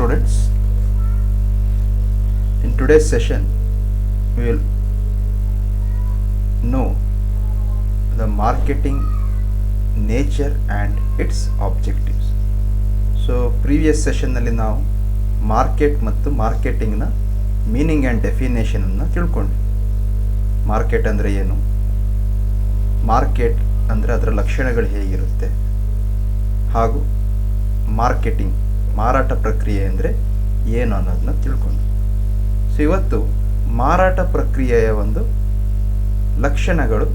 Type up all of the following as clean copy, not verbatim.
students. In today's session, we will know the marketing nature and its objectives. So previous session ನಲ್ಲಿ ನಾವು market ಮತ್ತು ಮಾರ್ಕೆಟಿಂಗ್ನ meaning and ಡೆಫಿನೇಷನನ್ನು ತಿಳ್ಕೊಂಡ್ವಿ. Market ಅಂದರೆ ಏನು, market ಅಂದರೆ ಅದರ ಲಕ್ಷಣಗಳು ಹೇಗಿರುತ್ತೆ, ಹಾಗೂ ಮಾರ್ಕೆಟಿಂಗ್ ಮಾರಾಟ ಪ್ರಕ್ರಿಯೆ ಅಂದರೆ ಏನು ಅನ್ನೋದನ್ನ ತಿಳ್ಕೊಂಡು. ಸೊ ಇವತ್ತು ಮಾರಾಟ ಪ್ರಕ್ರಿಯೆಯ ಒಂದು ಲಕ್ಷಣಗಳು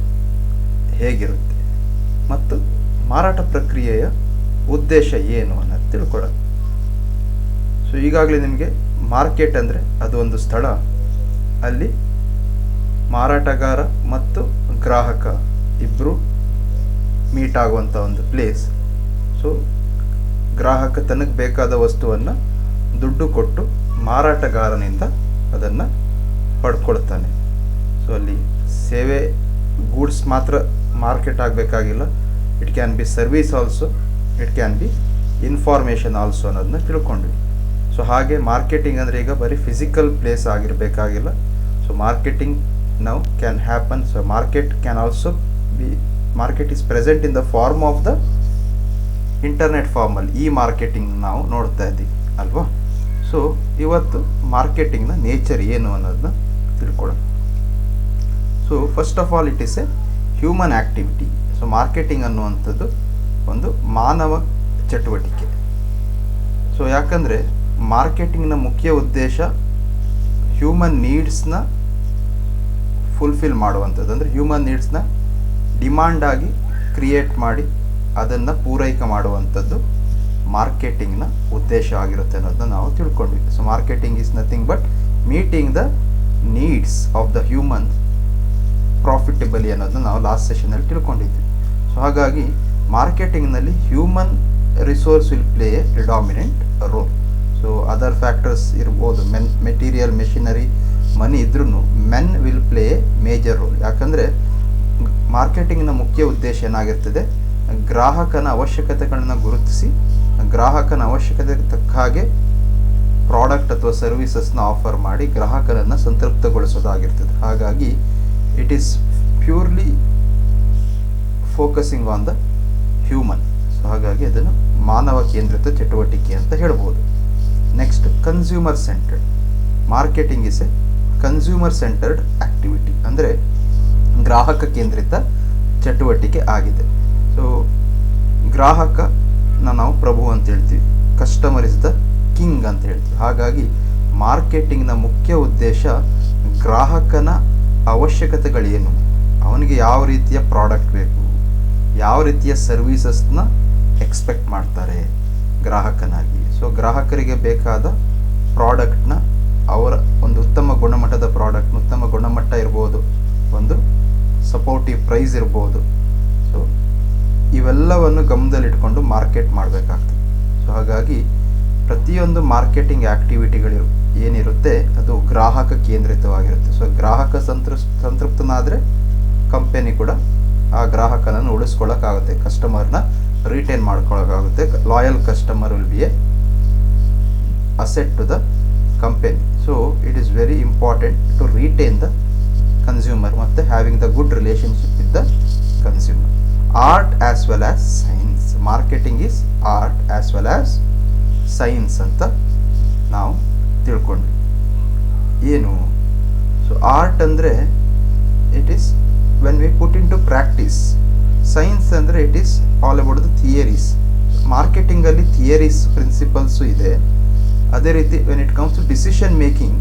ಹೇಗಿರುತ್ತೆ ಮತ್ತು ಮಾರಾಟ ಪ್ರಕ್ರಿಯೆಯ ಉದ್ದೇಶ ಏನು ಅನ್ನೋದು ತಿಳ್ಕೊಳ್ಳೋದು. ಸೊ ಈಗಾಗಲೇ ನಿಮಗೆ ಮಾರ್ಕೆಟ್ ಅಂದರೆ ಅದು ಒಂದು ಸ್ಥಳ, ಅಲ್ಲಿ ಮಾರಾಟಗಾರ ಮತ್ತು ಗ್ರಾಹಕ ಇಬ್ಬರು ಮೀಟ್ ಆಗುವಂಥ ಒಂದು ಪ್ಲೇಸ್. ಸೊ ಗ್ರಾಹಕ ತನಗೆ ಬೇಕಾದ ವಸ್ತುವನ್ನು ದುಡ್ಡು ಕೊಟ್ಟು ಮಾರಾಟಗಾರನಿಂದ ಅದನ್ನು ಪಡ್ಕೊಳ್ತಾನೆ. ಸೊ ಅಲ್ಲಿ ಸೇವೆ ಗೂಡ್ಸ್ ಮಾತ್ರ ಮಾರ್ಕೆಟ್ ಆಗಬೇಕಾಗಿಲ್ಲ, it can be service also, it can be information also ಅನ್ನೋದನ್ನ ತಿಳ್ಕೊಂಡ್ವಿ. ಸೊ ಹಾಗೆ ಮಾರ್ಕೆಟಿಂಗ್ ಅಂದರೆ ಈಗ ಬರೀ ಫಿಸಿಕಲ್ ಪ್ಲೇಸ್ ಆಗಿರಬೇಕಾಗಿಲ್ಲ. So marketing now can happen. So market can also be, market is present in the form of the internet ಫಾರ್ಮಲ್ಲಿ ಈ marketing ನಾವು ನೋಡ್ತಾ ಇದ್ದೀವಿ ಅಲ್ವಾ. ಸೊ ಇವತ್ತು ಮಾರ್ಕೆಟಿಂಗ್ನ ನೇಚರ್ ಏನು ಅನ್ನೋದನ್ನ ತಿಳ್ಕೊಳ್ಳೋಣ. So first of all it is A human activity. So marketing ಅನ್ನುವಂಥದ್ದು ಒಂದು ಮಾನವ ಚಟುವಟಿಕೆ. ಸೊ ಯಾಕಂದರೆ ಮಾರ್ಕೆಟಿಂಗ್ನ ಮುಖ್ಯ ಉದ್ದೇಶ ಹ್ಯೂಮನ್ ನೀಡ್ಸ್ನ ಫುಲ್ಫಿಲ್ ಮಾಡುವಂಥದ್ದು. ಅಂದರೆ ಹ್ಯೂಮನ್ ನೀಡ್ಸ್ನ ಡಿಮಾಂಡಾಗಿ ಕ್ರಿಯೇಟ್ ಮಾಡಿ ಅದನ್ನು ಪೂರೈಕೆ ಮಾಡುವಂಥದ್ದು ಮಾರ್ಕೆಟಿಂಗ್ನ ಉದ್ದೇಶ ಆಗಿರುತ್ತೆ ಅನ್ನೋದನ್ನ ನಾವು ತಿಳ್ಕೊಂಡ್ವಿ. So marketing is nothing but meeting the needs of the human profitably ಅನ್ನೋದನ್ನ ನಾವು ಲಾಸ್ಟ್ ಸೆಷನಲ್ಲಿ ತಿಳ್ಕೊಂಡಿದ್ವಿ. ಸೊ ಹಾಗಾಗಿ ಮಾರ್ಕೆಟಿಂಗ್ನಲ್ಲಿ human resource will play a predominant role. So other factors ಇರ್ಬೋದು, ಮೆಟೀರಿಯಲ್, ಮೆಷಿನರಿ, ಮನಿ ಇದ್ರೂ men will play a major role. ಯಾಕಂದರೆ ಮಾರ್ಕೆಟಿಂಗ್ನ ಮುಖ್ಯ ಉದ್ದೇಶ ಏನಾಗಿರ್ತದೆ, ಗ್ರಾಹಕನ ಅವಶ್ಯಕತೆಗಳನ್ನು ಗುರುತಿಸಿ ಗ್ರಾಹಕನ ಅವಶ್ಯಕತೆಗೆ ತಕ್ಕ ಹಾಗೆ ಪ್ರಾಡಕ್ಟ್ ಅಥವಾ ಸರ್ವಿಸಸ್ನ ಆಫರ್ ಮಾಡಿ ಗ್ರಾಹಕರನ್ನು ಸಂತೃಪ್ತಗೊಳಿಸೋದಾಗಿರ್ತದೆ. ಹಾಗಾಗಿ it is purely focusing on the human. So ಹಾಗಾಗಿ ಅದನ್ನು ಮಾನವ ಕೇಂದ್ರಿತ ಚಟುವಟಿಕೆ ಅಂತ ಹೇಳ್ಬೋದು. Next, consumer centred. Marketing is a consumer centred activity, ಅಂದರೆ ಗ್ರಾಹಕ ಕೇಂದ್ರಿತ ಚಟುವಟಿಕೆ ಆಗಿದೆ. ಸೊ ಗ್ರಾಹಕನ ನಾವು ಪ್ರಭು ಅಂತ ಹೇಳ್ತೀವಿ, ಕಸ್ಟಮರ್ ಇಸ್ ದ ಕಿಂಗ್ ಅಂತ ಹೇಳ್ತೀವಿ. ಹಾಗಾಗಿ ಮಾರ್ಕೆಟಿಂಗ್ನ ಮುಖ್ಯ ಉದ್ದೇಶ ಗ್ರಾಹಕನ ಅವಶ್ಯಕತೆಗಳೇನು, ಅವನಿಗೆ ಯಾವ ರೀತಿಯ ಪ್ರಾಡಕ್ಟ್ ಬೇಕು, ಯಾವ ರೀತಿಯ ಸರ್ವೀಸಸ್ನ ಎಕ್ಸ್ಪೆಕ್ಟ್ ಮಾಡ್ತಾರೆ ಗ್ರಾಹಕನಾಗಿ. ಸೊ ಗ್ರಾಹಕರಿಗೆ ಬೇಕಾದ ಪ್ರಾಡಕ್ಟ್ನ, ಅವರ ಒಂದು ಉತ್ತಮ ಗುಣಮಟ್ಟದ ಪ್ರಾಡಕ್ಟ್, ಉತ್ತಮ ಗುಣಮಟ್ಟ ಇರ್ಬೋದು, ಒಂದು ಸಪೋರ್ಟಿವ್ ಪ್ರೈಸ್ ಇರ್ಬೋದು. ಸೊ ಇವೆಲ್ಲವನ್ನು ಗಮನದಲ್ಲಿಟ್ಕೊಂಡು ಮಾರ್ಕೆಟ್ ಮಾಡಬೇಕಾಗ್ತದೆ. ಸೊ ಹಾಗಾಗಿ ಪ್ರತಿಯೊಂದು ಮಾರ್ಕೆಟಿಂಗ್ ಆ್ಯಕ್ಟಿವಿಟಿಗಳು ಏನಿರುತ್ತೆ ಅದು ಗ್ರಾಹಕ ಕೇಂದ್ರಿತವಾಗಿರುತ್ತೆ. ಸೊ ಗ್ರಾಹಕ ಸಂತೃಪ್ತನಾದರೆ ಕಂಪೆನಿ ಕೂಡ ಆ ಗ್ರಾಹಕನನ್ನು ಉಳಿಸ್ಕೊಳ್ಳೋಕ್ಕಾಗುತ್ತೆ, ಕಸ್ಟಮರ್ನ ರಿಟೈನ್ ಮಾಡ್ಕೊಳ್ಳೋಕ್ಕಾಗುತ್ತೆ. Loyal customer will be a asset to the company. So it is very important to retain the consumer ಮತ್ತು having the good relationship with the consumer. Art as well as science. Marketing is art as well as science ಅಂತ ನಾವು ತಿಳ್ಕೊಂಡ್ವಿ. ಏನು? So art ಅಂದರೆ it is when we put in to practice. Science ಅಂದರೆ it is all about the theories. ಮಾರ್ಕೆಟಿಂಗಲ್ಲಿ theories, principles ಇದೆ. ಅದೇ ರೀತಿ when it comes to decision making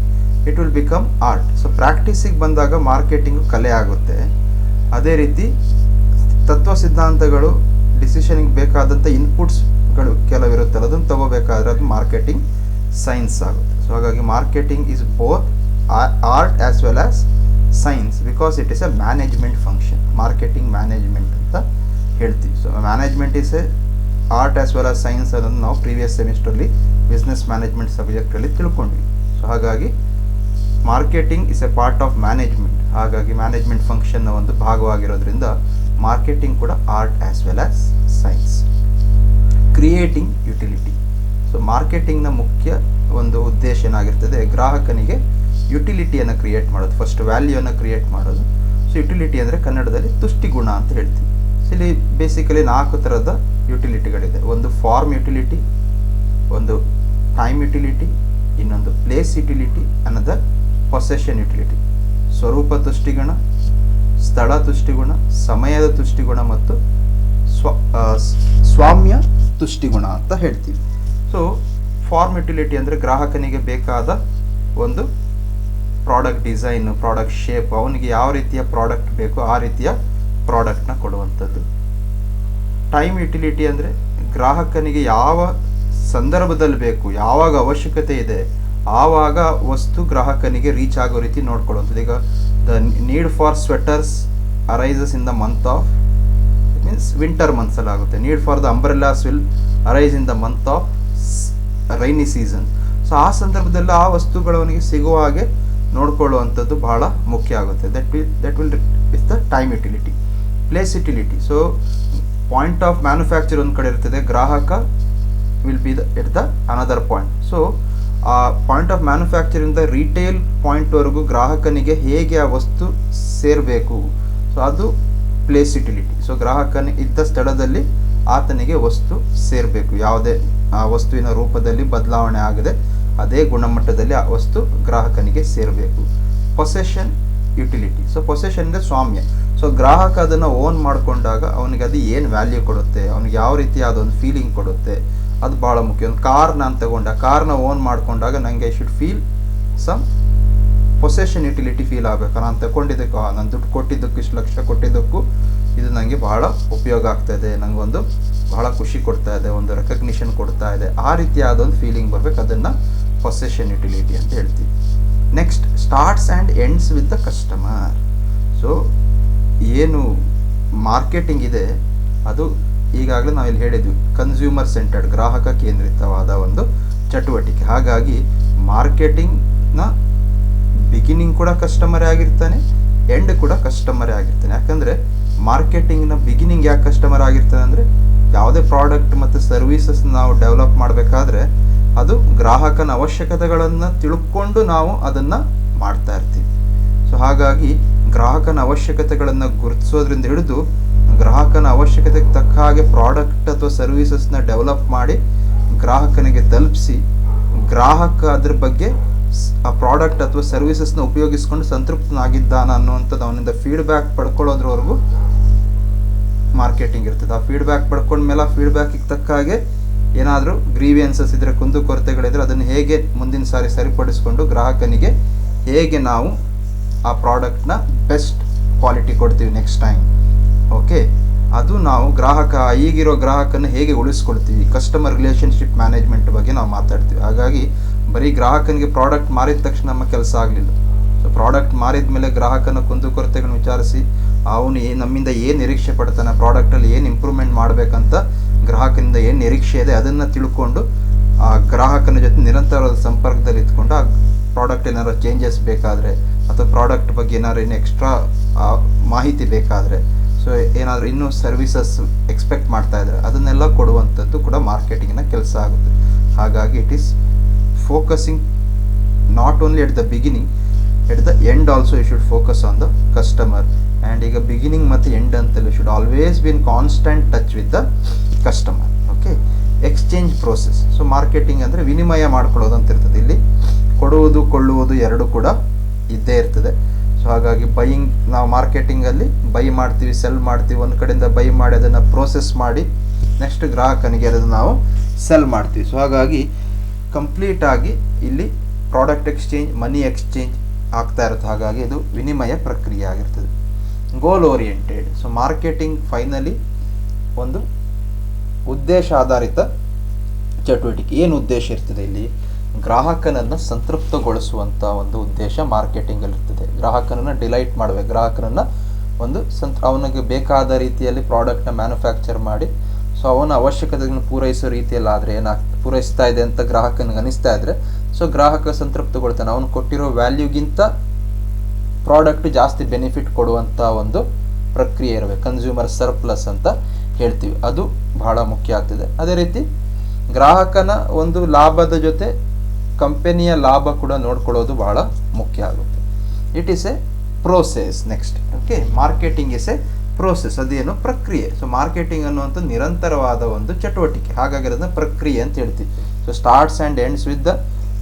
it will become art. So ಪ್ರಾಕ್ಟೀಸಿಗೆ ಬಂದಾಗ ಮಾರ್ಕೆಟಿಂಗು ಕಲೆ ಆಗುತ್ತೆ. ಅದೇ ರೀತಿ ತತ್ವ ಸಿದ್ಧಾಂತಗಳು, ಡಿಸಿಷನಿಗೆ ಬೇಕಾದಂಥ ಇನ್ಪುಟ್ಸ್ಗಳು ಕೆಲವಿರುತ್ತಲ್ಲ, ಅದನ್ನು ತಗೋಬೇಕಾದ್ರೆ ಅದು ಮಾರ್ಕೆಟಿಂಗ್ ಸೈನ್ಸ್ ಆಗುತ್ತೆ. ಸೊ ಹಾಗಾಗಿ marketing is both art as well as science because it is a management function. Marketing management ಅಂತ ಹೇಳ್ತೀವಿ. So management is a art as well as science ಅನ್ನೋದು ನಾವು ಪ್ರೀವಿಯಸ್ ಸೆಮಿಸ್ಟರ್ಲಿ ಬಿಸ್ನೆಸ್ ಮ್ಯಾನೇಜ್ಮೆಂಟ್ ಸಬ್ಜೆಕ್ಟಲ್ಲಿ ತಿಳ್ಕೊಂಡ್ವಿ. So ಹಾಗಾಗಿ marketing is a part of management. ಹಾಗಾಗಿ management ಫಂಕ್ಷನ್ನ ಒಂದು ಭಾಗವಾಗಿರೋದ್ರಿಂದ ಮಾರ್ಕೆಟಿಂಗ್ ಕೂಡ art as well as science. Creating utility. So ಮಾರ್ಕೆಟಿಂಗ್ನ ಮುಖ್ಯ ಒಂದು ಉದ್ದೇಶ ಏನಾಗಿರ್ತದೆ, ಗ್ರಾಹಕನಿಗೆ ಯುಟಿಲಿಟಿಯನ್ನು ಕ್ರಿಯೇಟ್ ಮಾಡೋದು, ಫಸ್ಟ್ ವ್ಯಾಲ್ಯೂಯನ್ನು ಕ್ರಿಯೇಟ್ ಮಾಡೋದು. ಸೊ ಯುಟಿಲಿಟಿ ಅಂದರೆ ಕನ್ನಡದಲ್ಲಿ ತುಷ್ಟಿಗುಣ ಅಂತ ಹೇಳ್ತೀವಿ. ಸೊ ಇಲ್ಲಿ ಬೇಸಿಕಲಿ 4 ಥರದ ಯುಟಿಲಿಟಿಗಳಿದೆ. ಒಂದು ಫಾರ್ಮ್ ಯುಟಿಲಿಟಿ, ಒಂದು ಟೈಮ್ ಯುಟಿಲಿಟಿ, ಇನ್ನೊಂದು ಪ್ಲೇಸ್ ಯುಟಿಲಿಟಿ, ಅನ್ನೋದರ್ ಪೊಸೆಷನ್ ಯುಟಿಲಿಟಿ. ಸ್ವರೂಪ ತುಷ್ಟಿಗುಣ, ಸ್ಥಳ ತುಷ್ಟಿಗುಣ, ಸಮಯದ ತುಷ್ಟಿಗುಣ ಮತ್ತು ಸ್ವಾಮ್ಯ ತುಷ್ಟಿಗುಣ ಅಂತ ಹೇಳ್ತೀವಿ. ಸೊ ಫಾರ್ಮ್ ಯುಟಿಲಿಟಿ ಅಂದರೆ ಗ್ರಾಹಕನಿಗೆ ಬೇಕಾದ ಒಂದು ಪ್ರಾಡಕ್ಟ್ ಡಿಸೈನು, ಪ್ರಾಡಕ್ಟ್ ಶೇಪ್, ಅವನಿಗೆ ಯಾವ ರೀತಿಯ ಪ್ರಾಡಕ್ಟ್ ಬೇಕೋ ಆ ರೀತಿಯ ಪ್ರಾಡಕ್ಟ್ನ ಕೊಡುವಂಥದ್ದು. ಟೈಮ್ ಯುಟಿಲಿಟಿ ಅಂದರೆ ಗ್ರಾಹಕನಿಗೆ ಯಾವ ಸಂದರ್ಭದಲ್ಲಿ ಬೇಕು, ಯಾವಾಗ ಅವಶ್ಯಕತೆ ಇದೆ ಆವಾಗ ವಸ್ತು ಗ್ರಾಹಕನಿಗೆ ರೀಚ್ ಆಗೋ ರೀತಿ ನೋಡ್ಕೊಳ್ಳುವಂಥದ್ದು. ಈಗ the need for sweaters arises in the month of, it means winter ಮಂತ್ಸಲ್ಲಿ ಆಗುತ್ತೆ. Need for the umbrellas will arise in the month of rainy season. So ಆ ಸಂದರ್ಭದಲ್ಲಿ ಆ ವಸ್ತುಗಳು ಅವನಿಗೆ ಸಿಗುವ ಹಾಗೆ ನೋಡ್ಕೊಳ್ಳುವಂಥದ್ದು ಬಹಳ ಮುಖ್ಯ ಆಗುತ್ತೆ. That will is the time utility. Place utility, so point of manufacture ಒಂದು ಕಡೆ ಇರ್ತದೆ, ಗ್ರಾಹಕ will be at the another point. So ಆ ಪಾಯಿಂಟ್ ಆಫ್ ಮ್ಯಾನುಫ್ಯಾಕ್ಚರಿಂದ ರಿಟೇಲ್ ಪಾಯಿಂಟ್ವರೆಗೂ ಗ್ರಾಹಕನಿಗೆ ಹೇಗೆ ಆ ವಸ್ತು ಸೇರಬೇಕು, ಸೊ ಅದು ಪ್ಲೇಸ್ ಯುಟಿಲಿಟಿ. ಸೊ ಗ್ರಾಹಕನ ಇದ್ದ ಸ್ಥಳದಲ್ಲಿ ಆತನಿಗೆ ವಸ್ತು ಸೇರಬೇಕು, ಯಾವುದೇ ಆ ವಸ್ತುವಿನ ರೂಪದಲ್ಲಿ ಬದಲಾವಣೆ ಆಗದೆ ಅದೇ ಗುಣಮಟ್ಟದಲ್ಲಿ ಆ ವಸ್ತು ಗ್ರಾಹಕನಿಗೆ ಸೇರಬೇಕು. ಪೊಸೆಷನ್ ಯುಟಿಲಿಟಿ, ಸೊ ಪೊಸೆಷನ್ ಅಂದರೆ ಸ್ವಾಮ್ಯ. ಸೊ ಗ್ರಾಹಕ ಅದನ್ನು ಓನ್ ಮಾಡಿಕೊಂಡಾಗ ಅವನಿಗೆ ಅದು ಏನು ವ್ಯಾಲ್ಯೂ ಕೊಡುತ್ತೆ, ಅವನಿಗೆ ಯಾವ ರೀತಿ ಅದೊಂದು ಫೀಲಿಂಗ್ ಕೊಡುತ್ತೆ, ಅದು ಭಾಳ ಮುಖ್ಯ. ಒಂದು ಕಾರ್ ನಾನು ತಗೊಂಡ, ಕಾರ್ನ ಓನ್ ಮಾಡಿಕೊಂಡಾಗ ನನಗೆ I should feel some possession utility feel ಆಗಬೇಕು. ನಾನು ತಗೊಂಡಿದ್ದಕ್ಕೂ, ನಾನು ದುಡ್ಡು ಕೊಟ್ಟಿದ್ದಕ್ಕೂ, ಇಷ್ಟು ಲಕ್ಷ ಕೊಟ್ಟಿದ್ದಕ್ಕೂ ಇದು ನನಗೆ ಬಹಳ ಉಪಯೋಗ ಆಗ್ತಾ ಇದೆ, ನನಗೊಂದು ಬಹಳ ಖುಷಿ ಕೊಡ್ತಾ ಇದೆ, ಒಂದು ರೆಕಗ್ನಿಷನ್ ಕೊಡ್ತಾ ಇದೆ, ಆ ರೀತಿಯಾದ ಒಂದು ಫೀಲಿಂಗ್ ಬರಬೇಕು. ಅದನ್ನು ಪೊಸೆಷನ್ ಯುಟಿಲಿಟಿ ಅಂತ ಹೇಳ್ತೀವಿ. Next, starts and ends with the customer. So ಏನು ಮಾರ್ಕೆಟಿಂಗ್ ಇದೆ ಅದು ಈಗಾಗಲೇ ನಾವಿಲ್ಲಿ ಹೇಳಿದ್ವಿ, ಕನ್ಸ್ಯೂಮರ್ ಸೆಂಟರ್ಡ್, ಗ್ರಾಹಕ ಕೇಂದ್ರಿತವಾದ ಒಂದು ಚಟುವಟಿಕೆ. ಹಾಗಾಗಿ ಮಾರ್ಕೆಟಿಂಗ್ನ ಬಿಗಿನಿಂಗ್ ಕೂಡ ಕಸ್ಟಮರೇ ಆಗಿರ್ತಾನೆ, ಎಂಡ್ ಕೂಡ ಕಸ್ಟಮರೇ ಆಗಿರ್ತಾನೆ. ಯಾಕಂದರೆ ಮಾರ್ಕೆಟಿಂಗ್ನ ಬಿಗಿನಿಂಗ್ ಯಾಕೆ ಕಸ್ಟಮರ್ ಆಗಿರ್ತಾನೆ ಅಂದರೆ, ಯಾವುದೇ ಪ್ರಾಡಕ್ಟ್ ಮತ್ತು ಸರ್ವೀಸಸ್ ನಾವು ಡೆವಲಪ್ ಮಾಡಬೇಕಾದ್ರೆ ಅದು ಗ್ರಾಹಕನ ಅವಶ್ಯಕತೆಗಳನ್ನು ತಿಳ್ಕೊಂಡು ನಾವು ಅದನ್ನು ಮಾಡ್ತಾ ಇರ್ತೀವಿ. ಸೊ ಹಾಗಾಗಿ ಗ್ರಾಹಕನ ಅವಶ್ಯಕತೆಗಳನ್ನು ಗುರುತಿಸೋದ್ರಿಂದ ಹಿಡಿದು ಗ್ರಾಹಕನ ಅವಶ್ಯಕತೆಗೆ ತಕ್ಕ ಹಾಗೆ ಪ್ರಾಡಕ್ಟ್ ಅಥವಾ ಸರ್ವೀಸಸ್ನ ಡೆವಲಪ್ ಮಾಡಿ ಗ್ರಾಹಕನಿಗೆ ತಲುಪಿಸಿ, ಗ್ರಾಹಕ ಅದ್ರ ಬಗ್ಗೆ ಆ ಪ್ರಾಡಕ್ಟ್ ಅಥವಾ ಸರ್ವೀಸಸ್ನ ಉಪಯೋಗಿಸ್ಕೊಂಡು ಸಂತೃಪ್ತನಾಗಿದ್ದಾನ ಅನ್ನುವಂಥದ್ದು ಅವನಿಂದ ಫೀಡ್ಬ್ಯಾಕ್ ಪಡ್ಕೊಳ್ಳೋದ್ರವರೆಗೂ ಮಾರ್ಕೆಟಿಂಗ್ ಇರ್ತದೆ. ಆ ಫೀಡ್ಬ್ಯಾಕ್ ಪಡ್ಕೊಂಡ್ಮೇಲೆ ಆ ಫೀಡ್ಬ್ಯಾಕಿಗೆ ತಕ್ಕ ಹಾಗೆ ಏನಾದರೂ ಗ್ರೀವಿಯನ್ಸಸ್ ಇದ್ದರೆ, ಕುಂದುಕೊರತೆಗಳಿದ್ರೆ ಅದನ್ನು ಹೇಗೆ ಮುಂದಿನ ಸಾರಿ ಸರಿಪಡಿಸ್ಕೊಂಡು ಗ್ರಾಹಕನಿಗೆ ಹೇಗೆ ನಾವು ಆ ಪ್ರಾಡಕ್ಟ್ನ ಬೆಸ್ಟ್ ಕ್ವಾಲಿಟಿ ಕೊಡ್ತೀವಿ ನೆಕ್ಸ್ಟ್ ಟೈಮ್. ಓಕೆ, ಅದು ನಾವು ಗ್ರಾಹಕ, ಈಗಿರೋ ಗ್ರಾಹಕನ ಹೇಗೆ ಉಳಿಸ್ಕೊಳ್ತೀವಿ, ಕಸ್ಟಮರ್ ರಿಲೇಷನ್ಶಿಪ್ ಮ್ಯಾನೇಜ್ಮೆಂಟ್ ಬಗ್ಗೆ ನಾವು ಮಾತಾಡ್ತೀವಿ. ಹಾಗಾಗಿ ಬರೀ ಗ್ರಾಹಕನಿಗೆ ಪ್ರಾಡಕ್ಟ್ ಮಾರಿದ ತಕ್ಷಣ ನಮ್ಮ ಕೆಲಸ ಆಗಲಿಲ್ಲ. ಸೊ ಪ್ರಾಡಕ್ಟ್ ಮಾರಿದ ಮೇಲೆ ಗ್ರಾಹಕನ ಕುಂದುಕೊರತೆಗಳನ್ನು ವಿಚಾರಿಸಿ ಅವನು ನಮ್ಮಿಂದ ಏನು ನಿರೀಕ್ಷೆ ಪಡ್ತಾನೆ, ಪ್ರಾಡಕ್ಟಲ್ಲಿ ಏನು ಇಂಪ್ರೂವ್ಮೆಂಟ್ ಮಾಡಬೇಕಂತ ಗ್ರಾಹಕನಿಂದ ಏನು ನಿರೀಕ್ಷೆ ಇದೆ ಅದನ್ನು ತಿಳ್ಕೊಂಡು ಆ ಗ್ರಾಹಕನ ಜೊತೆ ನಿರಂತರವಾದ ಸಂಪರ್ಕದಲ್ಲಿ ಇದ್ಕೊಂಡು ಆ ಪ್ರಾಡಕ್ಟ್ ಏನಾದ್ರು ಚೇಂಜಸ್ ಬೇಕಾದರೆ ಅಥವಾ ಪ್ರಾಡಕ್ಟ್ ಬಗ್ಗೆ ಏನಾದ್ರು ಇನ್ನು ಎಕ್ಸ್ಟ್ರಾ ಮಾಹಿತಿ ಬೇಕಾದರೆ, ಸೊ ಏನಾದರೂ ಇನ್ನೂ ಸರ್ವಿಸಸ್ ಎಕ್ಸ್ಪೆಕ್ಟ್ ಮಾಡ್ತಾ ಇದ್ದಾರೆ ಅದನ್ನೆಲ್ಲ ಕೊಡುವಂಥದ್ದು ಕೂಡ ಮಾರ್ಕೆಟಿಂಗಿನ ಕೆಲಸ ಆಗುತ್ತೆ. ಹಾಗಾಗಿ it is focusing not only at the beginning, at the end also you should focus on the customer. And ಈಗ ಬಿಗಿನಿಂಗ್ ಮತ್ತು ಎಂಡ್ ಅಂತಲ್ಲ, should always be in constant touch with the customer. Okay, exchange process. So marketing ಅಂದರೆ ವಿನಿಮಯ ಮಾಡ್ಕೊಳ್ಳೋದು ಅಂತ ಇರ್ತದೆ. ಇಲ್ಲಿ ಕೊಡುವುದು ಕೊಳ್ಳುವುದು ಎರಡೂ ಕೂಡ ಇದ್ದೇ ಇರ್ತದೆ. ಸೊ ಹಾಗಾಗಿ ಬೈಯಿಂಗ್, ನಾವು ಮಾರ್ಕೆಟಿಂಗಲ್ಲಿ ಬೈ ಮಾಡ್ತೀವಿ, ಸೆಲ್ ಮಾಡ್ತೀವಿ. ಒಂದು ಕಡೆಯಿಂದ ಬೈ ಮಾಡಿ ಅದನ್ನು ಪ್ರೋಸೆಸ್ ಮಾಡಿ ನೆಕ್ಸ್ಟ್ ಗ್ರಾಹಕನಿಗೆ ಅದನ್ನು ನಾವು ಸೆಲ್ ಮಾಡ್ತೀವಿ. ಸೊ ಹಾಗಾಗಿ ಕಂಪ್ಲೀಟಾಗಿ ಇಲ್ಲಿ ಪ್ರಾಡಕ್ಟ್ ಎಕ್ಸ್ಚೇಂಜ್, ಮನಿ ಎಕ್ಸ್ಚೇಂಜ್ ಆಗ್ತಾ ಇರುತ್ತೆ. ಹಾಗಾಗಿ ಇದು ವಿನಿಮಯ ಪ್ರಕ್ರಿಯೆ ಆಗಿರ್ತದೆ. Goal oriented. So marketing finally ಒಂದು ಉದ್ದೇಶ ಆಧಾರಿತ ಚಟುವಟಿಕೆ. ಏನು ಉದ್ದೇಶ ಇರ್ತದೆ ಇಲ್ಲಿ? ಗ್ರಾಹಕನನ್ನು ಸಂತೃಪ್ತಗೊಳಿಸುವಂಥ ಒಂದು ಉದ್ದೇಶ ಮಾರ್ಕೆಟಿಂಗಲ್ಲಿರ್ತದೆ. ಗ್ರಾಹಕನನ್ನು ಡಿಲೈಟ್ ಮಾಡಬೇಕು, ಗ್ರಾಹಕನನ್ನು ಒಂದು ಅವನಿಗೆ ಬೇಕಾದ ರೀತಿಯಲ್ಲಿ ಪ್ರಾಡಕ್ಟ್ನ ಮ್ಯಾನುಫ್ಯಾಕ್ಚರ್ ಮಾಡಿ, ಸೊ ಅವನ ಅವಶ್ಯಕತೆಗಳನ್ನು ಪೂರೈಸೋ ರೀತಿಯಲ್ಲಿ ಆದರೆ ಪೂರೈಸ್ತಾ ಇದೆ ಅಂತ ಗ್ರಾಹಕನಿಗೆ ಅನಿಸ್ತಾ ಇದ್ದರೆ, ಸೊ ಗ್ರಾಹಕ ಸಂತೃಪ್ತಗೊಳ್ತಾನೆ. ಅವನು ಕೊಟ್ಟಿರೋ ವ್ಯಾಲ್ಯೂಗಿಂತ ಪ್ರಾಡಕ್ಟ್ ಜಾಸ್ತಿ ಬೆನಿಫಿಟ್ ಕೊಡುವಂಥ ಒಂದು ಪ್ರಕ್ರಿಯೆ ಇರಬೇಕು. ಕನ್ಸ್ಯೂಮರ್ ಸರ್ಪ್ಲಸ್ ಅಂತ ಹೇಳ್ತೀವಿ, ಅದು ಬಹಳ ಮುಖ್ಯ ಆಗ್ತದೆ. ಅದೇ ರೀತಿ ಗ್ರಾಹಕನ ಒಂದು ಲಾಭದ ಜೊತೆ ಕಂಪನಿಯ ಲಾಭ ಕೂಡ ನೋಡ್ಕೊಳ್ಳೋದು ಬಹಳ ಮುಖ್ಯ ಆಗುತ್ತೆ. It is a process. Next okay, marketing is A process, ಅದೇನು ಪ್ರಕ್ರಿಯೆ. ಸೊ ಮಾರ್ಕೆಟಿಂಗ್ ಅನ್ನುವಂಥ ನಿರಂತರವಾದ ಒಂದು ಚಟುವಟಿಕೆ, ಹಾಗಾಗಿ ಅದನ್ನ ಪ್ರಕ್ರಿಯೆ ಅಂತ ಹೇಳ್ತೀವಿ. So starts and ends with the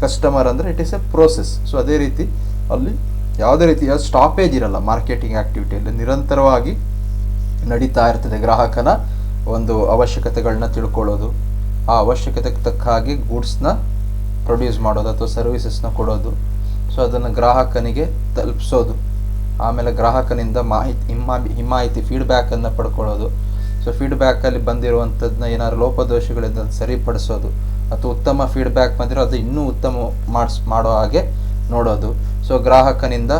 customer ಅಂದರೆ it is a process. So ಅದೇ ರೀತಿ ಅಲ್ಲಿ ಯಾವುದೇ ರೀತಿಯ ಸ್ಟಾಪೇಜ್ ಇರಲ್ಲ ಮಾರ್ಕೆಟಿಂಗ್ ಆ್ಯಕ್ಟಿವಿಟಿಯಲ್ಲಿ, ನಿರಂತರವಾಗಿ ನಡೀತಾ ಇರ್ತದೆ. ಗ್ರಾಹಕನ ಒಂದು ಅವಶ್ಯಕತೆಗಳನ್ನ ತಿಳ್ಕೊಳ್ಳೋದು, ಆ ಅವಶ್ಯಕತೆಗೆ ತಕ್ಕ ಹಾಗೆ ಗೂಡ್ಸ್ನ ಪ್ರೊಡ್ಯೂಸ್ ಮಾಡೋದು ಅಥವಾ ಸರ್ವಿಸಸ್ನ ಕೊಡೋದು, ಸೊ ಅದನ್ನು ಗ್ರಾಹಕನಿಗೆ ತಲುಪಿಸೋದು, ಆಮೇಲೆ ಗ್ರಾಹಕನಿಂದ ಮಾಹಿತಿ ಫೀಡ್ಬ್ಯಾಕನ್ನು ಪಡ್ಕೊಳ್ಳೋದು. ಸೊ ಫೀಡ್ಬ್ಯಾಕಲ್ಲಿ ಬಂದಿರುವಂಥದ್ದನ್ನ ಏನಾದ್ರು ಲೋಪದೋಷಗಳಿಂದ ಸರಿಪಡಿಸೋದು, ಅಥವಾ ಉತ್ತಮ ಫೀಡ್ಬ್ಯಾಕ್ ಬಂದಿರೋ ಅದು ಇನ್ನೂ ಉತ್ತಮ ಮಾಡೋ ಹಾಗೆ ನೋಡೋದು. ಸೊ ಗ್ರಾಹಕನಿಂದ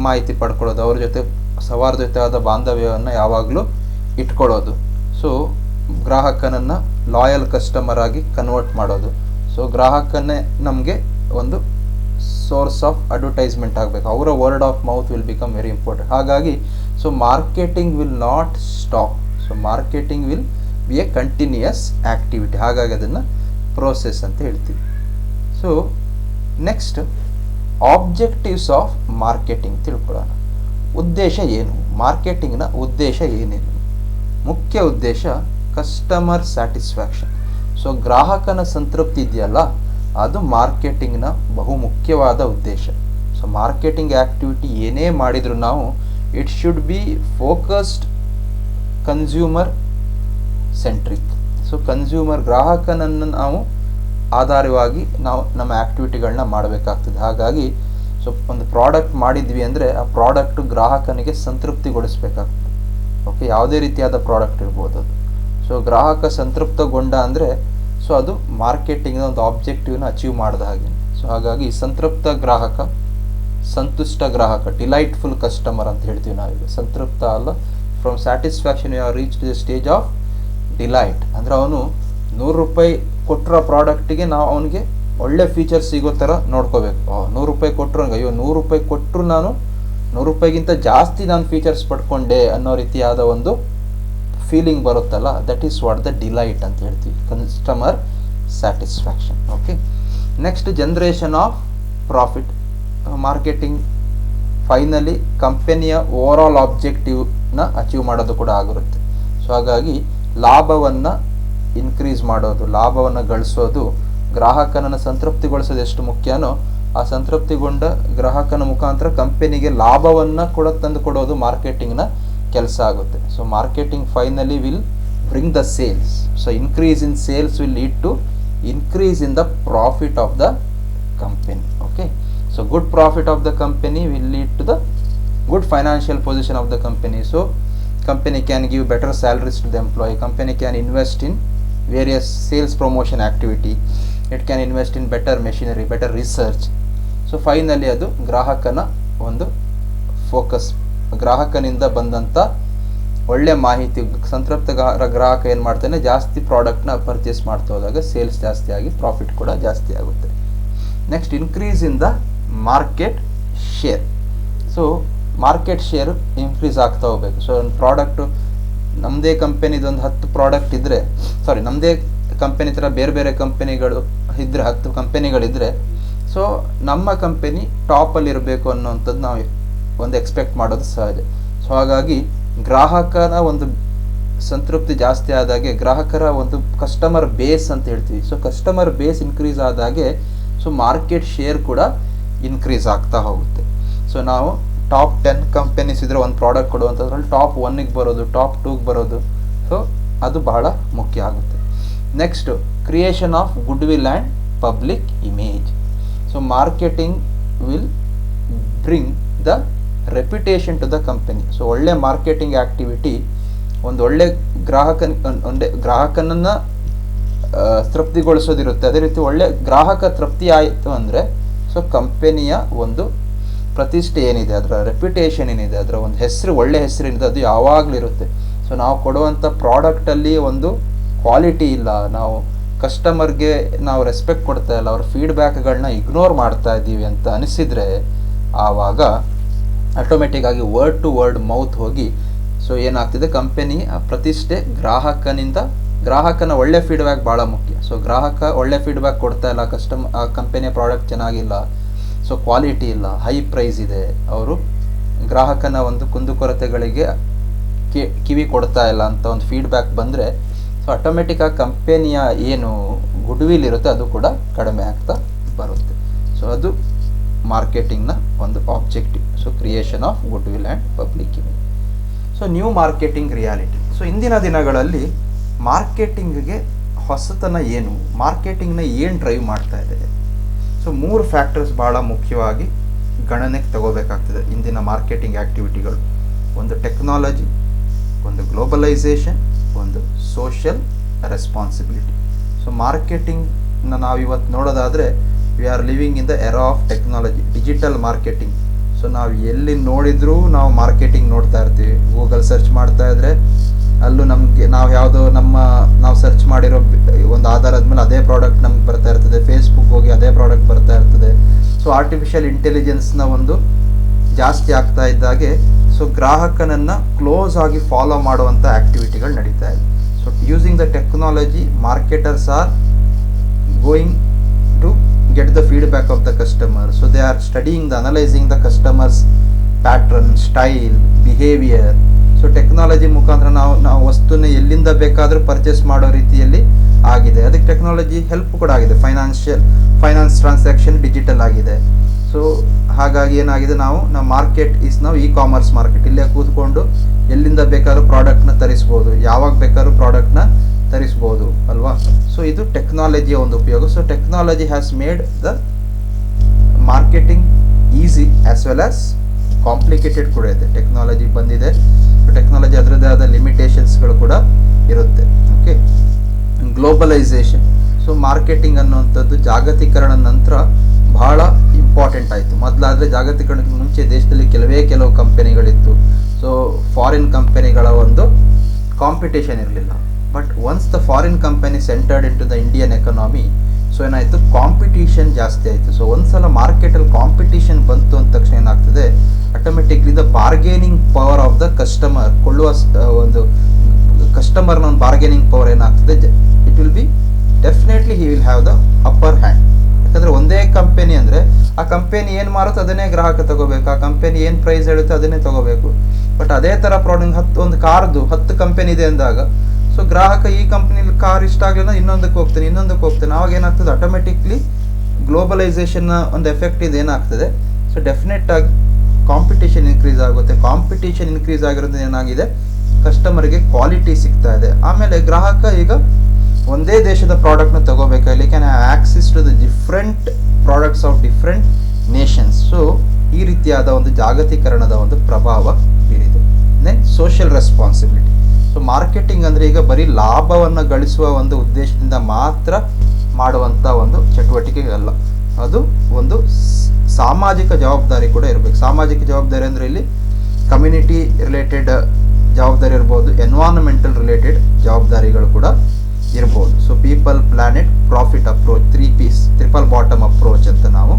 ಮಾಹಿತಿ ಪಡ್ಕೊಳ್ಳೋದು, ಅವ್ರ ಜೊತೆ ಸೌಹಾರ್ದಯುತವಾದ ಬಾಂಧವ್ಯವನ್ನು ಯಾವಾಗಲೂ ಇಟ್ಕೊಳ್ಳೋದು. ಸೊ ಗ್ರಾಹಕನನ್ನು ಲಾಯಲ್ ಕಸ್ಟಮರ್ ಆಗಿ ಕನ್ವರ್ಟ್ ಮಾಡೋದು. ಸೊ ಗ್ರಾಹಕನೇ ನಮಗೆ ಒಂದು ಸೋರ್ಸ್ ಆಫ್ ಅಡ್ವರ್ಟೈಸ್ಮೆಂಟ್ ಆಗಬೇಕು, ಅವರ word of mouth will become very important. ಹಾಗಾಗಿ so marketing will not stop. So marketing will be a continuous activity, ಹಾಗಾಗಿ ಅದನ್ನು ಪ್ರೋಸೆಸ್ ಅಂತ ಹೇಳ್ತೀವಿ. So next objectives of marketing ತಿಳ್ಕೊಳ್ಳೋಣ. ಉದ್ದೇಶ ಏನು, ಮಾರ್ಕೆಟಿಂಗ್ನ ಉದ್ದೇಶ ಏನೇನು? ಮುಖ್ಯ ಉದ್ದೇಶ ಕಸ್ಟಮರ್ ಸ್ಯಾಟಿಸ್ಫ್ಯಾಕ್ಷನ್. ಸೊ ಗ್ರಾಹಕನ ಸಂತೃಪ್ತಿ ಇದೆಯಲ್ಲ, ಅದು ಮಾರ್ಕೆಟಿಂಗ್ನ ಬಹುಮುಖ್ಯವಾದ ಉದ್ದೇಶ. ಸೊ ಮಾರ್ಕೆಟಿಂಗ್ ಆ್ಯಕ್ಟಿವಿಟಿ ಏನೇ ಮಾಡಿದರೂ ನಾವು it should be focused consumer centric. So consumer ಗ್ರಾಹಕನನ್ನು ನಾವು ಆಧಾರವಾಗಿ ನಾವು ನಮ್ಮ ಆ್ಯಕ್ಟಿವಿಟಿಗಳನ್ನ ಮಾಡಬೇಕಾಗ್ತದೆ. ಹಾಗಾಗಿ ಸೊ ಒಂದು ಪ್ರಾಡಕ್ಟ್ ಮಾಡಿದ್ವಿ ಅಂದರೆ ಆ ಪ್ರಾಡಕ್ಟು ಗ್ರಾಹಕನಿಗೆ ಸಂತೃಪ್ತಿಗೊಳಿಸ್ಬೇಕಾಗ್ತದೆ. ಓಕೆ, ಯಾವುದೇ ರೀತಿಯಾದ ಪ್ರಾಡಕ್ಟ್ ಇರ್ಬೋದು ಅದು. ಸೊ ಗ್ರಾಹಕ ಸಂತೃಪ್ತಗೊಂಡ ಅಂದರೆ ಸೊ ಅದು ಮಾರ್ಕೆಟಿಂಗ್ನ ಒಂದು ಆಬ್ಜೆಕ್ಟಿವ್ನ ಅಚೀವ್ ಮಾಡಿದ ಹಾಗೆ. ಸೊ ಹಾಗಾಗಿ ಸಂತೃಪ್ತ ಗ್ರಾಹಕ, ಸಂತುಷ್ಟ ಗ್ರಾಹಕ, ಡಿಲೈಟ್ಫುಲ್ ಕಸ್ಟಮರ್ ಅಂತ ಹೇಳ್ತೀವಿ ನಾವೀಗ. ಸಂತೃಪ್ತ ಅಲ್ಲ, from satisfaction you are reach to the stage of delight. ಅಂದರೆ ಅವನು 100 ರೂಪಾಯಿ ಕೊಟ್ಟರೋ ಪ್ರಾಡಕ್ಟಿಗೆ ನಾವು ಅವನಿಗೆ ಒಳ್ಳೆ ಫೀಚರ್ಸ್ ಸಿಗೋ ಥರ ನೋಡ್ಕೋಬೇಕು. 100 ರೂಪಾಯಿ ಕೊಟ್ಟರು, ಅಯ್ಯೋ 100 ರೂಪಾಯಿ ಕೊಟ್ಟರು ನಾನು 100 ರೂಪಾಯಿಗಿಂತ ಜಾಸ್ತಿ ನಾನು ಫೀಚರ್ಸ್ ಪಡ್ಕೊಂಡೆ ಅನ್ನೋ ರೀತಿಯಾದ ಒಂದು ಫೀಲಿಂಗ್ ಬರುತ್ತಲ್ಲ, that is what the delight ಅಂತ ಹೇಳ್ತೀವಿ, customer satisfaction. Okay, next generation of profit. Marketing finally ಕಂಪನಿಯ ಓವರ್ ಆಲ್ ಆಬ್ಜೆಕ್ಟಿವ್ನ ಅಚೀವ್ ಮಾಡೋದು ಕೂಡ ಆಗಿರುತ್ತೆ. ಸೊ ಹಾಗಾಗಿ ಲಾಭವನ್ನು ಇನ್ಕ್ರೀಸ್ ಮಾಡೋದು, ಲಾಭವನ್ನು ಗಳಿಸೋದು, ಗ್ರಾಹಕನನ್ನು ಸಂತೃಪ್ತಿಗೊಳಿಸೋದು ಎಷ್ಟು ಮುಖ್ಯನೋ ಆ ಸಂತೃಪ್ತಿಗೊಂಡ ಗ್ರಾಹಕನ ಮುಖಾಂತರ ಕಂಪನಿಗೆ ಲಾಭವನ್ನು ಕೂಡ ತಂದು ಕೊಡೋದು ಮಾರ್ಕೆಟಿಂಗ್ನ ಕೆಲಸ ಆಗುತ್ತೆ. So marketing finally will bring the sales. So increase in sales will lead to increase in the profit of the company. Okay, so good profit of the company will lead to the good financial position of the company. So company can give better salaries to the employee, company can invest in various sales promotion activity, it can invest in better machinery, better research. So finally ಅದು ಗ್ರಾಹಕನ ಒಂದು focus, ಗ್ರಾಹಕನಿಂದ ಬಂದಂಥ ಒಳ್ಳೆ ಮಾಹಿತಿ, ಸಂತೃಪ್ತ ಗ್ರಾಹಕ ಏನು ಮಾಡ್ತಾನೆ, ಜಾಸ್ತಿ ಪ್ರಾಡಕ್ಟ್ನ ಪರ್ಚೇಸ್ ಮಾಡ್ತಾ ಹೋದಾಗ ಸೇಲ್ಸ್ ಜಾಸ್ತಿ ಆಗಿ ಪ್ರಾಫಿಟ್ ಕೂಡ ಜಾಸ್ತಿ ಆಗುತ್ತೆ. Next increase in the market share. So market share increase ಆಗ್ತಾ ಹೋಗ್ಬೇಕು. ಸೊ ಒಂದು ಪ್ರಾಡಕ್ಟು ನಮ್ಮದೇ ಕಂಪನಿದೊಂದು 10 ಪ್ರಾಡಕ್ಟ್ ಇದ್ದರೆ, ನಮ್ಮದೇ ಕಂಪನಿ ಥರ ಬೇರೆ ಬೇರೆ ಕಂಪನಿಗಳು ಇದ್ದರೆ, 10 ಕಂಪನಿಗಳಿದ್ದರೆ, ಸೊ ನಮ್ಮ ಕಂಪನಿ ಟಾಪಲ್ಲಿರಬೇಕು ಅನ್ನೋವಂಥದ್ದು ನಾವು ಒಂದು ಎಕ್ಸ್ಪೆಕ್ಟ್ ಮಾಡೋದು ಸಹಜ. ಸೊ ಹಾಗಾಗಿ ಗ್ರಾಹಕನ ಒಂದು ಸಂತೃಪ್ತಿ ಜಾಸ್ತಿ ಆದಾಗೆ ಗ್ರಾಹಕರ ಒಂದು ಕಸ್ಟಮರ್ ಬೇಸ್ ಅಂತ ಹೇಳ್ತೀವಿ. ಸೊ ಕಸ್ಟಮರ್ ಬೇಸ್ ಇನ್ಕ್ರೀಸ್ ಆದಾಗೆ ಸೊ ಮಾರ್ಕೆಟ್ ಶೇರ್ ಕೂಡ ಇನ್ಕ್ರೀಸ್ ಆಗ್ತಾ ಹೋಗುತ್ತೆ. ಸೊ ನಾವು ಟಾಪ್ 10 ಕಂಪನೀಸ್ ಇದ್ದರೆ ಒಂದು ಪ್ರಾಡಕ್ಟ್ ಕೊಡುವಂಥದ್ರಲ್ಲಿ ಟಾಪ್ 1ಗೆ ಬರೋದು, ಟಾಪ್ 2ಗೆ ಬರೋದು, ಸೊ ಅದು ಬಹಳ ಮುಖ್ಯ ಆಗುತ್ತೆ. Next creation of good will and public image. So marketing will bring the reputation to the company. So ಒಳ್ಳೆ ಮಾರ್ಕೆಟಿಂಗ್ ಆ್ಯಕ್ಟಿವಿಟಿ ಒಂದು ಒಳ್ಳೆ ಗ್ರಾಹಕನನ್ನು ತೃಪ್ತಿಗೊಳಿಸೋದಿರುತ್ತೆ. ಅದೇ ರೀತಿ ಒಳ್ಳೆ ಗ್ರಾಹಕ ತೃಪ್ತಿ ಆಯಿತು ಅಂದರೆ ಸೊ ಕಂಪನಿಯ ಒಂದು ಪ್ರತಿಷ್ಠೆ ಏನಿದೆ, ಅದರ ರೆಪ್ಯುಟೇಷನ್ ಏನಿದೆ, ಅದರ ಒಂದು ಹೆಸರು, ಒಳ್ಳೆ ಹೆಸರೇನಿದೆ, ಅದು ಯಾವಾಗಲೂ ಇರುತ್ತೆ. ಸೊ ನಾವು ಕೊಡುವಂಥ ಪ್ರಾಡಕ್ಟಲ್ಲಿ ಒಂದು ಕ್ವಾಲಿಟಿ ಇಲ್ಲ, ನಾವು ಕಸ್ಟಮರ್ಗೆ ನಾವು ರೆಸ್ಪೆಕ್ಟ್ ಕೊಡ್ತಾ ಇಲ್ಲ, ಅವ್ರ ಫೀಡ್ಬ್ಯಾಕ್ಗಳನ್ನ ಇಗ್ನೋರ್ ಮಾಡ್ತಾ ಇದ್ದೀವಿ ಅಂತ ಅನಿಸಿದರೆ ಆವಾಗ ಆಟೋಮೆಟಿಕ್ ಆಗಿ ವರ್ಡ್ ಟು ವರ್ಡ್ ಮೌತ್ ಹೋಗಿ ಸೊ ಏನಾಗ್ತಿದೆ, ಕಂಪನಿ ಪ್ರತಿಷ್ಠೆ ಗ್ರಾಹಕನ ಒಳ್ಳೆ ಫೀಡ್ಬ್ಯಾಕ್ ಭಾಳ ಮುಖ್ಯ. ಸೊ ಗ್ರಾಹಕ ಒಳ್ಳೆ ಫೀಡ್ಬ್ಯಾಕ್ ಕೊಡ್ತಾ ಇಲ್ಲ, ಆ ಕಂಪನಿಯ ಪ್ರಾಡಕ್ಟ್ ಚೆನ್ನಾಗಿಲ್ಲ, ಸೊ ಕ್ವಾಲಿಟಿ ಇಲ್ಲ, ಹೈ ಪ್ರೈಸ್ ಇದೆ, ಅವರು ಗ್ರಾಹಕನ ಒಂದು ಕುಂದುಕೊರತೆಗಳಿಗೆ ಕಿವಿ ಕೊಡ್ತಾ ಇಲ್ಲ ಅಂತ ಒಂದು ಫೀಡ್ಬ್ಯಾಕ್ ಬಂದರೆ, ಸೊ ಆಟೋಮೆಟಿಕ್ಕಾಗಿ ಕಂಪನಿಯ ಏನು ಗುಡ್ವಿಲ್ ಇರುತ್ತೆ ಅದು ಕೂಡ ಕಡಿಮೆ ಆಗ್ತಾ ಬರುತ್ತೆ. ಸೊ ಅದು ಮಾರ್ಕೆಟಿಂಗ್ನ ಒಂದು objective. So creation of goodwill and public image. So new marketing reality. So ಇಂದಿನ ದಿನಗಳಲ್ಲಿ ಮಾರ್ಕೆಟಿಂಗ್ಗೆ ಹೊಸತನ ಏನು, ಮಾರ್ಕೆಟಿಂಗ್ನ ಏನು ಡ್ರೈವ್ ಮಾಡ್ತಾ ಇದೆ? ಸೊ 3 ಫ್ಯಾಕ್ಟರ್ಸ್ ಭಾಳ ಮುಖ್ಯವಾಗಿ ಗಣನೆಗೆ ತಗೋಬೇಕಾಗ್ತದೆ ಇಂದಿನ ಮಾರ್ಕೆಟಿಂಗ್ ಆ್ಯಕ್ಟಿವಿಟಿಗಳು. ಒಂದು ಟೆಕ್ನಾಲಜಿ, ಒಂದು ಗ್ಲೋಬಲೈಸೇಷನ್, ಒಂದು ಸೋಷಿಯಲ್ ರೆಸ್ಪಾನ್ಸಿಬಿಲಿಟಿ. ಸೊ ಮಾರ್ಕೆಟಿಂಗ್ನ ನಾವು ಇವತ್ತು ನೋಡೋದಾದರೆ, V are living in the era of technology, digital marketing. So ನಾವು ಎಲ್ಲಿ ನೋಡಿದರೂ ನಾವು ಮಾರ್ಕೆಟಿಂಗ್ ನೋಡ್ತಾ ಇರ್ತೀವಿ. ಗೂಗಲ್ ಸರ್ಚ್ ಮಾಡ್ತಾ ಇದ್ದರೆ ಅಲ್ಲೂ ನಮಗೆ ನಾವು ಸರ್ಚ್ ಮಾಡಿರೋ ಒಂದು ಆಧಾರದ ಮೇಲೆ ಅದೇ ಪ್ರಾಡಕ್ಟ್ ನಮ್ಗೆ ಬರ್ತಾ ಇರ್ತದೆ. ಫೇಸ್ಬುಕ್ ಹೋಗಿ ಅದೇ ಪ್ರಾಡಕ್ಟ್ ಬರ್ತಾ ಇರ್ತದೆ. ಸೊ ಆರ್ಟಿಫಿಷಿಯಲ್ ಇಂಟೆಲಿಜೆನ್ಸ್ನ ಒಂದು ಜಾಸ್ತಿ ಆಗ್ತಾ ಇದ್ದಾಗೆ ಸೊ ಗ್ರಾಹಕನನ್ನು ಕ್ಲೋಸ್ ಆಗಿ ಫಾಲೋ ಮಾಡುವಂಥ ಆ್ಯಕ್ಟಿವಿಟಿಗಳು ನಡೀತಾ ಇದೆ. So using the technology, marketers are going to get the feedback of the customer. So they are studying analyzing the customers pattern, style, behavior. So technology ಮುಖಾಂತರ ನಾವು ವಸ್ತುನ ಎಲ್ಲಿಂದ ಬೇಕಾದರೂ ಪರ್ಚೇಸ್ ಮಾಡೋ ರೀತಿಯಲ್ಲಿ ಆಗಿದೆ. ಅದಕ್ಕೆ ಟೆಕ್ನಾಲಜಿ ಹೆಲ್ಪ್ ಕೂಡ ಆಗಿದೆ. ಫೈನಾನ್ಸ್ ಟ್ರಾನ್ಸಾಕ್ಷನ್ ಡಿಜಿಟಲ್ ಆಗಿದೆ. ಸೊ ಹಾಗಾಗಿ ಏನಾಗಿದೆ, ನಾವು ಮಾರ್ಕೆಟ್ ನಾವು ಇ ಕಾಮರ್ಸ್ ಮಾರ್ಕೆಟ್. ಇಲ್ಲೇ ಕೂತ್ಕೊಂಡು ಎಲ್ಲಿಂದ ಬೇಕಾದ್ರೂ ಪ್ರಾಡಕ್ಟ್ನ ತರಿಸ್ಬೋದು, ಯಾವಾಗ ಬೇಕಾದ್ರೂ ಪ್ರಾಡಕ್ಟ್ನ ತರಿಸ್ಬೋದು ಅಲ್ವಾ. ಸೊ ಇದು ಟೆಕ್ನಾಲಜಿಯ ಒಂದು ಉಪಯೋಗ. So technology has made the marketing easy as well as complicated ಕೂಡ ಇದೆ. ಟೆಕ್ನಾಲಜಿ ಬಂದಿದೆ, ಟೆಕ್ನಾಲಜಿ ಅದರದ್ದೇ ಆದ ಲಿಮಿಟೇಷನ್ಸ್ಗಳು ಕೂಡ ಇರುತ್ತೆ. Okay, globalisation. ಸೊ ಮಾರ್ಕೆಟಿಂಗ್ ಅನ್ನುವಂಥದ್ದು ಜಾಗತೀಕರಣ ನಂತರ ಬಹಳ ಇಂಪಾರ್ಟೆಂಟ್ ಆಯಿತು. ಮೊದಲಾದರೆ ಜಾಗತೀಕರಣಕ್ಕೆ ಮುಂಚೆ ದೇಶದಲ್ಲಿ ಕೆಲವು ಕಂಪನಿಗಳಿತ್ತು. ಸೊ ಫಾರಿನ್ ಕಂಪನಿಗಳ ಒಂದು ಕಾಂಪಿಟೇಷನ್ ಇರಲಿಲ್ಲ. But once the foreign companies entered in to the Indian economy, so ಏನಾಯಿತು, ಕಾಂಪಿಟೀಷನ್ ಜಾಸ್ತಿ ಆಯಿತು. ಸೊ ಒಂದ್ಸಲ ಮಾರ್ಕೆಟಲ್ಲಿ ಕಾಂಪಿಟೀಷನ್ ಬಂತು ಅಂದ ತಕ್ಷಣ ಏನಾಗ್ತದೆ, automatically the bargaining power of the customer, ಒಂದು ಕಸ್ಟಮರ್ನ ಒಂದು ಬಾರ್ಗೇನಿಂಗ್ ಪವರ್ ಏನಾಗ್ತದೆ, it will be definitely he will have the upper hand. ಯಾಕಂದರೆ ಒಂದೇ ಕಂಪನಿ ಅಂದರೆ ಆ ಕಂಪನಿ ಏನು ಮಾರುತ್ತೋ ಅದನ್ನೇ ಗ್ರಾಹಕ ತಗೋಬೇಕು, ಆ ಕಂಪನಿ ಏನು ಪ್ರೈಸ್ ಹೇಳುತ್ತೆ ಅದನ್ನೇ ತಗೋಬೇಕು. ಬಟ್ ಅದೇ ಥರ ಪ್ರಾಡಕ್ಟ್ ಒಂದು ಕಾರ್ದು 10 ಕಂಪನಿ ಇದೆ ಅಂದಾಗ, ಸೊ ಗ್ರಾಹಕ ಈ ಕಂಪ್ನಿಲಿ ಕಾರ್ ಇಷ್ಟ ಆಗಲಿಲ್ಲ ಇನ್ನೊಂದಕ್ಕೆ ಹೋಗ್ತಾನೆ. ಆವಾಗ ಏನಾಗ್ತದೆ, ಆಟೋಮೆಟಿಕ್ಲಿ ಗ್ಲೋಬಲೈಸೇಷನ್ನ ಒಂದು ಎಫೆಕ್ಟ್ ಇದು ಏನಾಗ್ತದೆ. ಸೊ ಡೆಫಿನೆಟ್ ಆಗಿ ಕಾಂಪಿಟೇಷನ್ ಇನ್ಕ್ರೀಸ್ ಆಗುತ್ತೆ. ಕಾಂಪಿಟೇಷನ್ ಇನ್ಕ್ರೀಸ್ ಆಗಿರೋದು ಏನಾಗಿದೆ, ಕಸ್ಟಮರ್ಗೆ ಕ್ವಾಲಿಟಿ ಸಿಗ್ತಾ ಇದೆ. ಆಮೇಲೆ ಗ್ರಾಹಕ ಈಗ ಒಂದೇ ದೇಶದ ಪ್ರಾಡಕ್ಟ್ನ ತಗೋಬೇಕಾಗಲಿ, can access to the different products of different nations. So ಈ ರೀತಿಯಾದ ಒಂದು ಜಾಗತೀಕರಣದ ಒಂದು ಪ್ರಭಾವ ಬೀರಿದೆ. Then social responsibility. So marketing ಅಂದರೆ ಈಗ ಬರೀ ಲಾಭವನ್ನು ಗಳಿಸುವ ಒಂದು ಉದ್ದೇಶದಿಂದ ಮಾತ್ರ ಮಾಡುವಂಥ ಒಂದು ಚಟುವಟಿಕೆಗಳಲ್ಲ, ಅದು ಒಂದು ಸಾಮಾಜಿಕ ಜವಾಬ್ದಾರಿ ಕೂಡ ಇರಬೇಕು. ಸಾಮಾಜಿಕ ಜವಾಬ್ದಾರಿ ಅಂದರೆ ಇಲ್ಲಿ ಕಮ್ಯುನಿಟಿ ರಿಲೇಟೆಡ್ ಜವಾಬ್ದಾರಿ ಇರ್ಬೋದು, ಎನ್ವಾರನ್ಮೆಂಟಲ್ ರಿಲೇಟೆಡ್ ಜವಾಬ್ದಾರಿಗಳು ಕೂಡ ಇರ್ಬೋದು. So people, planet, profit approach, 3 P's, triple bottom approach ಅಂತ ನಾವು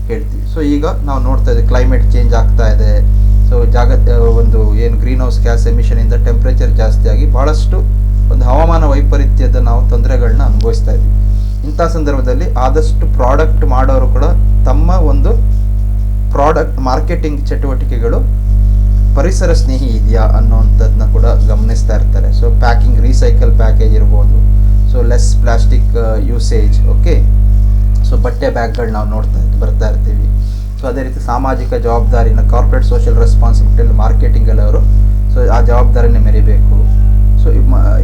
ಹೇಳ್ತೀವಿ. ಸೊ ಈಗ ನಾವು ನೋಡ್ತಾ ಇದ್ದೀವಿ ಕ್ಲೈಮೇಟ್ ಚೇಂಜ್ ಆಗ್ತಾ ಇದೆ. ಸೊ ಒಂದು ಏನು ಗ್ರೀನ್ ಹೌಸ್ ಗ್ಯಾಸ್ ಎಮಿಷನಿಂದ ಟೆಂಪ್ರೇಚರ್ ಜಾಸ್ತಿ ಆಗಿ ಭಾಳಷ್ಟು ಒಂದು ಹವಾಮಾನ ವೈಪರೀತ್ಯದ ನಾವು ತೊಂದರೆಗಳನ್ನ ಅನುಭವಿಸ್ತಾ ಇದ್ದೀವಿ. ಇಂಥ ಸಂದರ್ಭದಲ್ಲಿ ಆದಷ್ಟು ಪ್ರಾಡಕ್ಟ್ ಮಾಡೋರು ಕೂಡ ತಮ್ಮ ಒಂದು ಪ್ರಾಡಕ್ಟ್ ಮಾರ್ಕೆಟಿಂಗ್ ಚಟುವಟಿಕೆಗಳು ಪರಿಸರ ಸ್ನೇಹಿ ಇದೆಯಾ ಅನ್ನೋವಂಥದ್ದನ್ನ ಕೂಡ ಗಮನಿಸ್ತಾ ಇರ್ತಾರೆ. ಸೊ ಪ್ಯಾಕಿಂಗ್, ರೀಸೈಕಲ್ ಪ್ಯಾಕೇಜ್ ಇರ್ಬೋದು, so less plastic usage. Okay, so ಬಟ್ಟೆ ಬ್ಯಾಗ್ಗಳು ನಾವು ಬರ್ತಾ ಇರ್ತೀವಿ. ಸೊ ಅದೇ ರೀತಿ ಸಾಮಾಜಿಕ ಜವಾಬ್ದಾರಿನ, ಕಾರ್ಪೊರೇಟ್ ಸೋಷಿಯಲ್ ರೆಸ್ಪಾನ್ಸಿಬಿಲಿಟಿಯಲ್ಲಿ ಮಾರ್ಕೆಟಿಂಗಲ್ಲಿ ಅವರು ಸೊ ಆ ಜವಾಬ್ದಾರಿನ ಮೆರಿಬೇಕು. ಸೊ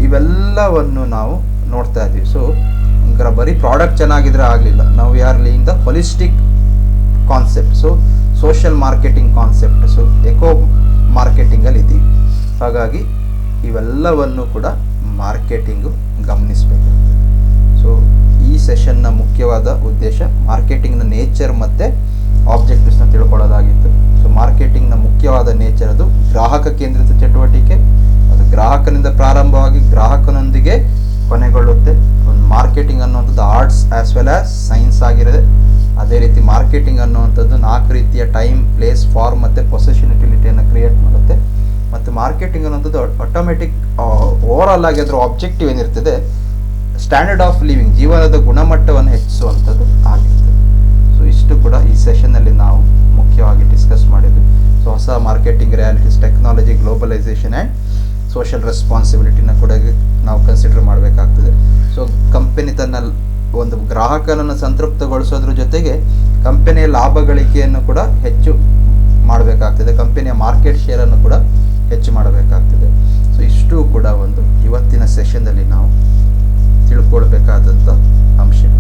ಇವೆಲ್ಲವನ್ನು ನಾವು ನೋಡ್ತಾ ಇದ್ದೀವಿ. ಸೊ ಬರೀ ಪ್ರಾಡಕ್ಟ್ ಚೆನ್ನಾಗಿದ್ರೆ ಆಗಲಿಲ್ಲ, ನಾವು we are living the holistic concept. So social marketing concept, so eco ಮಾರ್ಕೆಟಿಂಗಲ್ಲಿ ಇದ್ದೀವಿ. ಹಾಗಾಗಿ ಇವೆಲ್ಲವನ್ನು ಕೂಡ ಮಾರ್ಕೆಟಿಂಗು ಗಮನಿಸಬೇಕಾಗ್ತದೆ. ಸೊ ಈ ಸೆಷನ್ನ ಮುಖ್ಯವಾದ ಉದ್ದೇಶ ಮಾರ್ಕೆಟಿಂಗ್ನ ನೇಚರ್ ಮತ್ತು ಆಬ್ಜೆಕ್ಟಿವ್ಸ್ನ ತಿಳ್ಕೊಳ್ಳೋದಾಗಿತ್ತು. ಸೊ ಮಾರ್ಕೆಟಿಂಗ್ನ ಮುಖ್ಯವಾದ ನೇಚರ್ ಅದು ಗ್ರಾಹಕ ಕೇಂದ್ರಿತ ಚಟುವಟಿಕೆ. ಅದು ಗ್ರಾಹಕನಿಂದ ಪ್ರಾರಂಭವಾಗಿ ಗ್ರಾಹಕನೊಂದಿಗೆ ಕೊನೆಗೊಳ್ಳುತ್ತೆ. ಒಂದು ಮಾರ್ಕೆಟಿಂಗ್ ಅನ್ನುವಂಥದ್ದು arts as well as science ಆಗಿರುತ್ತೆ. ಅದೇ ರೀತಿ ಮಾರ್ಕೆಟಿಂಗ್ ಅನ್ನುವಂಥದ್ದು 4 ರೀತಿಯ ಟೈಮ್, ಪ್ಲೇಸ್, ಫಾರ್ಮ್ ಮತ್ತು ಪೊಸೆಷನ್ ಯುಟಿಲಿಟಿಯನ್ನು ಕ್ರಿಯೇಟ್ ಮಾಡುತ್ತೆ. ಮತ್ತು ಮಾರ್ಕೆಟಿಂಗ್ ಅನ್ನೋಂಥದ್ದು ಆಟೋಮೆಟಿಕ್ ಓವರಾಲ್ ಆಗಿ ಅದರ ಆಬ್ಜೆಕ್ಟಿವ್ ಏನಿರ್ತದೆ, ಸ್ಟ್ಯಾಂಡರ್ಡ್ ಆಫ್ ಲಿವಿಂಗ್, ಜೀವನದ ಗುಣಮಟ್ಟವನ್ನು ಹೆಚ್ಚಿಸುವಂಥದ್ದು ಆಗಿರ್ತದೆ. ಸೊ ಇಷ್ಟು ಕೂಡ ಈ ಸೆಷನ್ನಲ್ಲಿ ನಾವು ಮುಖ್ಯವಾಗಿ ಡಿಸ್ಕಸ್ ಮಾಡಿದ್ವಿ. ಸೊ ಹೊಸ marketing realities, technology, globalisation and social ರೆಸ್ಪಾನ್ಸಿಬಿಲಿಟಿನ ಕೂಡ ನಾವು ಕನ್ಸಿಡರ್ ಮಾಡಬೇಕಾಗ್ತದೆ. ಸೊ ಕಂಪನಿ ತನ್ನ ಒಂದು ಗ್ರಾಹಕನನ್ನು ಸಂತೃಪ್ತಗೊಳಿಸೋದ್ರ ಜೊತೆಗೆ ಕಂಪನಿಯ ಲಾಭ ಗಳಿಕೆಯನ್ನು ಕೂಡ ಹೆಚ್ಚು ಮಾಡಬೇಕಾಗ್ತದೆ, ಕಂಪನಿಯ ಮಾರ್ಕೆಟ್ ಶೇರನ್ನು ಕೂಡ ಹೆಚ್ಚು ಮಾಡಬೇಕಾಗ್ತದೆ. ಸೊ ಇಷ್ಟು ಕೂಡ ಒಂದು ಇವತ್ತಿನ ಸೆಷನ್ನಲ್ಲಿ ನಾವು ತಿಳ್ಕೊಳ್ಬೇಕಾದಂಥ ಅಂಶಗಳು.